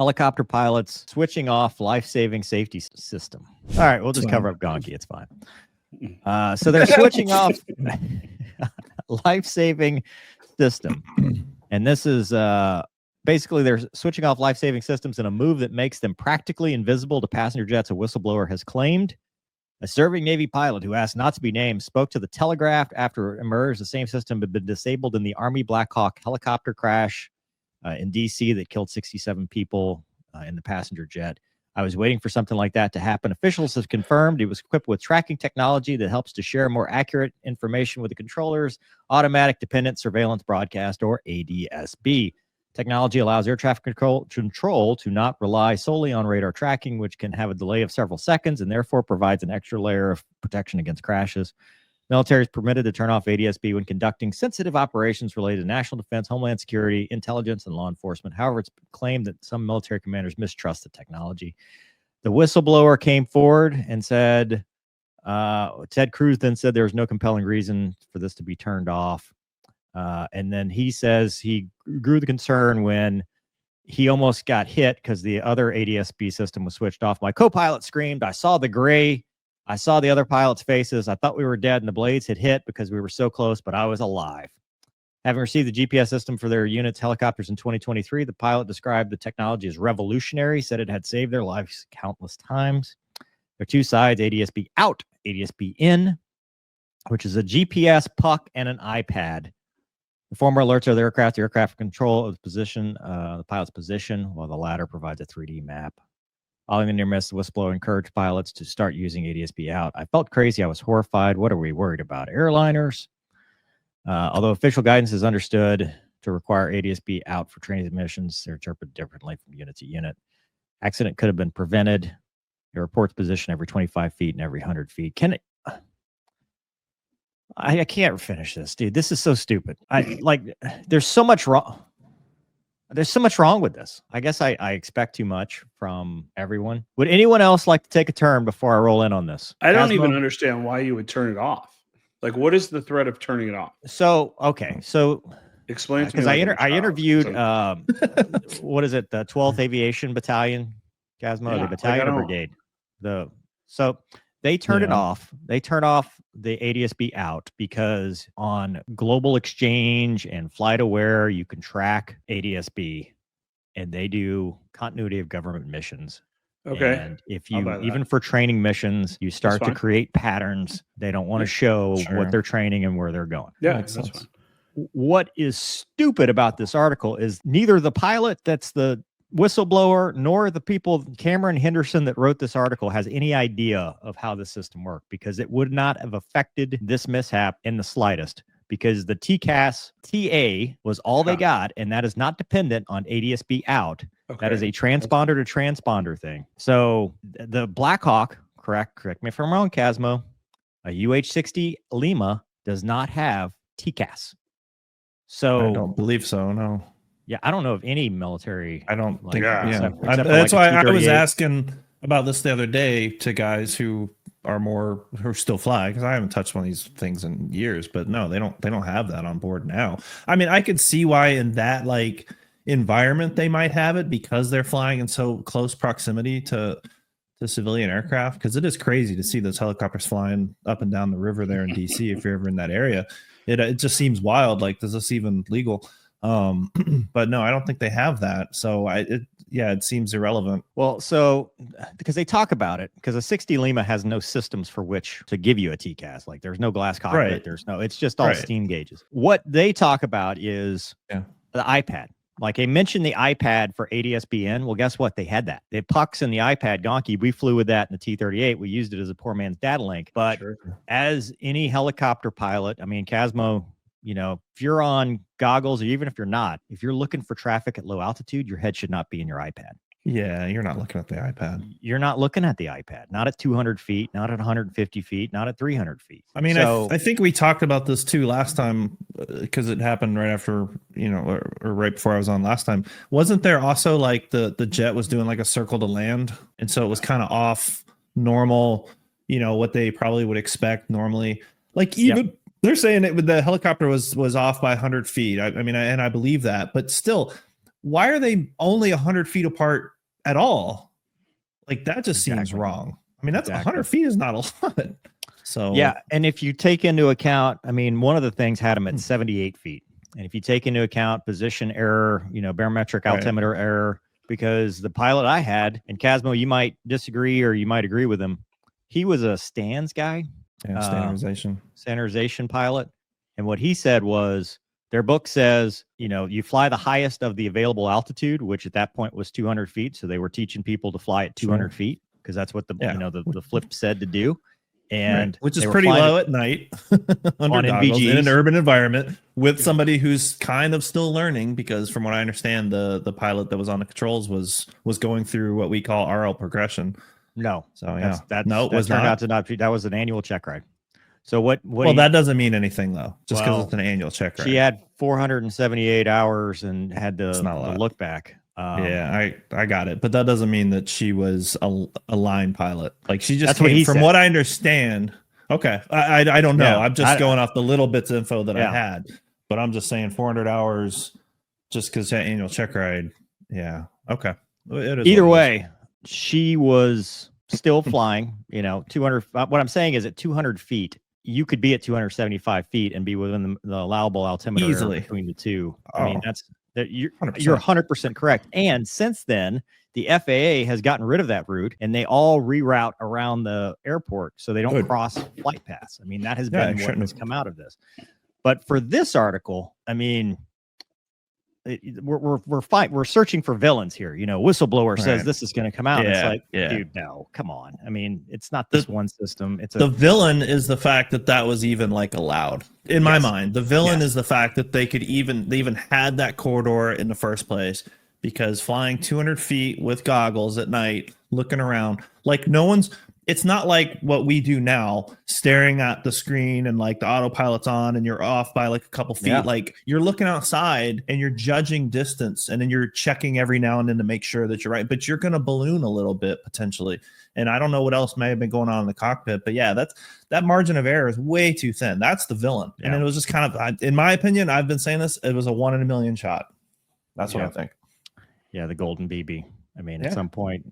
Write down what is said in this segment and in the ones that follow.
Helicopter pilots switching off life-saving safety system. All right, we'll just cover up Gonky. It's fine. So they're switching off life-saving system. And this is basically they're switching off life-saving systems in a move that makes them practically invisible to passenger jets, a whistleblower has claimed. A serving Navy pilot who asked not to be named spoke to the Telegraph after it emerged the same system had been disabled in the Army Blackhawk helicopter crash in D.C. that killed 67 people in the passenger jet. I was waiting for something like that to happen. Officials have confirmed it was equipped with tracking technology that helps to share more accurate information with the controllers, automatic dependent surveillance broadcast, or ADSB. Technology allows air traffic control to not rely solely on radar tracking, which can have a delay of several seconds and therefore provides an extra layer of protection against crashes. Military is permitted to turn off ADSB when conducting sensitive operations related to national defense, homeland security, intelligence, and law enforcement. However, it's claimed that some military commanders mistrust the technology. The whistleblower came forward and said, Ted Cruz then said there was no compelling reason for this to be turned off. And then he says he grew the concern when he almost got hit because the other ADSB system was switched off. My co-pilot screamed, I saw the gray. I saw the other pilots' faces. I thought we were dead and the blades had hit because we were so close, but I was alive. Having received the GPS system for their unit's helicopters in 2023, the pilot described the technology as revolutionary, said it had saved their lives countless times. There are two sides, ADSB out, ADSB in, which is a GPS, puck, and an iPad. The former alerts the aircraft control of the position, the pilot's position, while the latter provides a 3D map. Following the near miss, the whistleblower encouraged pilots to start using ADSB out. I felt crazy. I was horrified. What are we worried about? Airliners? Although official guidance is understood to require ADSB out for training missions, they're interpreted differently from unit to unit. Accident could have been prevented. It reports position every 25 feet and every 100 feet. Can it? I can't finish this, dude. This is so stupid. There's so much wrong. There's so much wrong with this. I guess I expect too much from everyone. Would anyone else like to take a turn before I roll in on this? I don't even understand why you would turn it off. Like, what is the threat of turning it off? So, okay. So explain to me. Because I interviewed, what is it? The 12th Aviation Battalion, Casmo, the battalion or brigade. So they turned it off. They turned off the ADSB out because on Global Exchange and Flight Aware, you can track ADSB and they do continuity of government missions. Okay. And if you, even for training missions, you start to create patterns, they don't want to show what they're training and where they're going. Yeah, that's fine. What is stupid about this article is neither the pilot that's the whistleblower nor the people, Cameron Henderson, that wrote this article has any idea of how the system worked, because it would not have affected this mishap in the slightest, because the TCAS TA was all they got, and that is not dependent on ADSB out. Okay. That is a transponder to transponder thing. So the Blackhawk, correct me if I'm wrong, Casmo, a UH-60 Lima does not have TCAS. So I don't believe so, no. Yeah, I don't know of any military. I don't think. That's why I was asking about this the other day to guys who are still fly, because I haven't touched one of these things in years. But no, they don't have that on board now. I mean, I could see why in that environment they might have it, because they're flying in so close proximity to civilian aircraft. Because it is crazy to see those helicopters flying up and down the river there in DC. If you're ever in that area, it just seems wild. Like, is this even legal? But no, I don't think they have that. So it seems irrelevant. Well, so because they talk about it, because a 60 Lima has no systems for which to give you a TCAS. Like, there's no glass cockpit. Right. It's just all steam gauges. What they talk about is the iPad. Like, they mentioned the iPad for ADSBN. Well, guess what? They had that. The pucks and the iPad, Gonky, we flew with that in the T-38. We used it as a poor man's data link. But as any helicopter pilot, I mean, Casmo, if you're on goggles, or even if you're not, if you're looking for traffic at low altitude, your head should not be in your iPad. Yeah, you're not looking at the iPad. You're not looking at the iPad. Not at 200 feet, not at 150 feet, not at 300 feet. I mean, so, I think we talked about this too last time, because it happened right after, or right before I was on last time. Wasn't there also the jet was doing a circle to land? And so it was kind of off normal, what they probably would expect normally. They're saying the helicopter was off by 100 feet. I mean, and I believe that, but still, why are they only 100 feet apart at all? Like that just seems wrong. I mean, that's 100 feet is not a lot. So yeah, and if you take into account, I mean, one of the things had them at 78 feet, and if you take into account position error, barometric altimeter error, because the pilot I had, and Casmo, you might disagree or you might agree with him, he was a stands guy, standardization pilot, and what he said was their book says, you fly the highest of the available altitude, which at that point was 200 feet, so they were teaching people to fly at 200 feet because that's what the flip said to do. And which is pretty low at night under goggles in an urban environment with somebody who's kind of still learning, because from what I understand, the pilot that was on the controls was going through what we call RL progression. No. So that turned out to not be, that was an annual check ride. So what that doesn't mean anything though, just because it's an annual check ride. She had 478 hours and had the look back. I got it, but that doesn't mean that she was a line pilot. Like she just from what I understand. Okay, I don't know. Yeah, I'm just going off the little bits of info that I had, but I'm just saying 400 hours just because that annual check ride. Yeah. Okay. Either way, she was still flying. 200. What I'm saying is at 200 feet, you could be at 275 feet and be within the allowable altimeter easily between the two. I mean, you're 100% correct. And since then, the FAA has gotten rid of that route, and they all reroute around the airport so they don't cross flight paths. I mean, that has been what has come out of this. But for this article, I mean, we're fine. We're searching for villains here. Whistleblower says this is going to come out. It's like, dude, no, come on. I mean, it's not this one system. The villain is the fact that was even allowed in my mind. The villain is the fact that they even had that corridor in the first place, because flying 200 feet with goggles at night, looking around, it's not like what we do now, staring at the screen and the autopilot's on and you're off by a couple feet. Yeah. You're looking outside and you're judging distance, and then you're checking every now and then to make sure that you're right, but you're going to balloon a little bit potentially. And I don't know what else may have been going on in the cockpit, but yeah, that margin of error is way too thin. That's the villain. Yeah. And it was just kind of, in my opinion, I've been saying this, it was a 1 in a million shot. That's what I think. Yeah. The golden BB. I mean, at some point,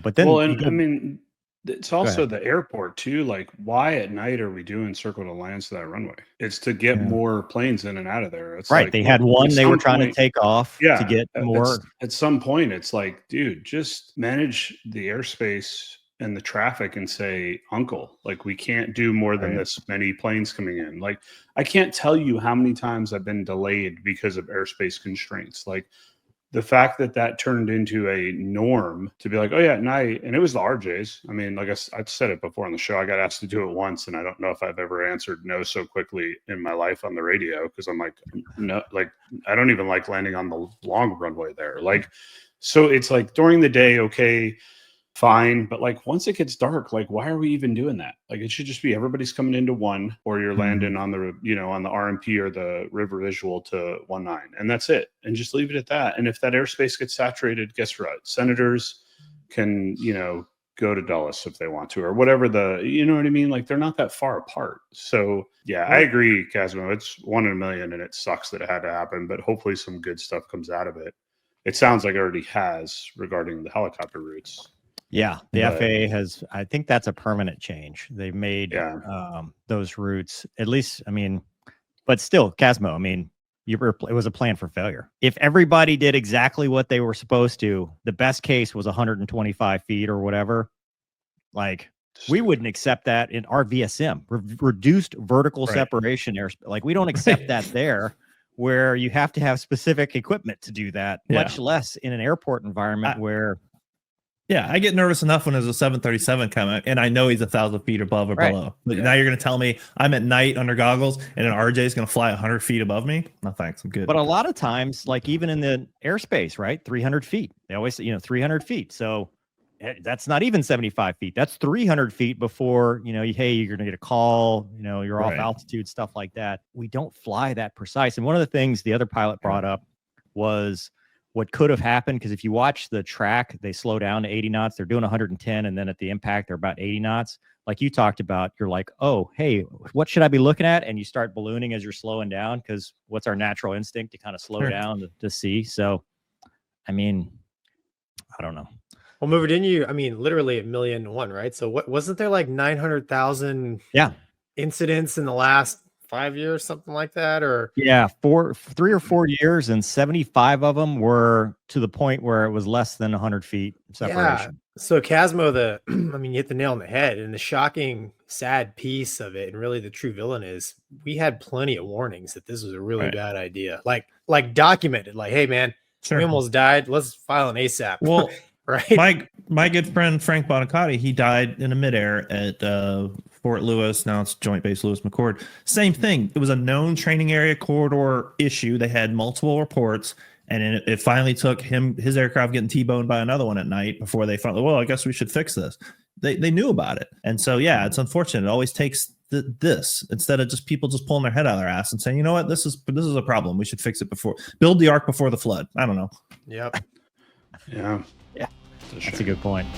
but then, it's also the airport too. Why at night are we doing circle to lands to that runway? It's to get more planes in and out of there. It's right. They had one they were trying to take off to get more. At some point, it's like, dude, just manage the airspace and the traffic and say, uncle, we can't do more than this many planes coming in. I can't tell you how many times I've been delayed because of airspace constraints. The fact that turned into a norm to be like, oh yeah, at night, and it was the RJs. I mean, I've said it before on the show, I got asked to do it once, and I don't know if I've ever answered no so quickly in my life on the radio, because I'm like, no, I don't even like landing on the long runway there. So it's during the day, okay, fine, but once it gets dark, why are we even doing that? It should just be everybody's coming into one, or you're landing on the on the RMP or the river visual to 19, and that's it, and just leave it at that. And if that airspace gets saturated, guess what? Senators can go to Dulles if they want to, or whatever you know what I mean? They're not that far apart. So yeah, I agree, Casmo. It's 1 in a million, and it sucks that it had to happen, but hopefully some good stuff comes out of it. It sounds like it already has regarding the helicopter routes. Yeah, the FAA has, I think that's a permanent change. They've made those routes, at least, I mean, but still, Casmo, I mean, it was a plan for failure. If everybody did exactly what they were supposed to, the best case was 125 feet or whatever. We wouldn't accept that in our VSM, reduced vertical separation airspace. We don't accept that there, where you have to have specific equipment to do that, much less in an airport environment where... Yeah, I get nervous enough when there's a 737 coming, and I know he's 1,000 feet above or below. But now you're going to tell me I'm at night under goggles, and an RJ is going to fly 100 feet above me? No, thanks. I'm good. But a lot of times, even in the airspace, right? 300 feet. They always say, 300 feet. So that's not even 75 feet. That's 300 feet before, hey, you're going to get a call, you're off altitude, stuff like that. We don't fly that precise. And one of the things the other pilot brought up was what could have happened, because if you watch the track, they slow down to 80 knots. They're doing 110, and then at the impact, they're about 80 knots. Like you talked about, you're like, oh, hey, what should I be looking at? And you start ballooning as you're slowing down, because what's our natural instinct to kind of slow down to see. So I mean, I don't know. Well, Mover, didn't you? I mean, literally 1,000,001, right? So what wasn't there like 900,000 incidents in the last 5 years, something like that? Or 3 or 4 years, and 75 of them were to the point where it was less than 100 feet separation. Yeah. So Casmo, I mean, you hit the nail on the head, and the shocking, sad piece of it, and really the true villain is we had plenty of warnings that this was a really bad idea. Like documented, like, hey man, we almost died. Let's file an ASAP. Well, right. My good friend Frank Bonacotti, he died in a midair at Fort Lewis. Now it's Joint Base Lewis McChord. Same thing. It was a known training area corridor issue. They had multiple reports, and it finally took his aircraft getting T-boned by another one at night before they finally, well, I guess we should fix this. They knew about it. And so, yeah, it's unfortunate. It always takes this instead of just people just pulling their head out of their ass and saying, you know what, this is a problem. We should fix it build the ark before the flood. I don't know. Yep. Yeah. That's a good point.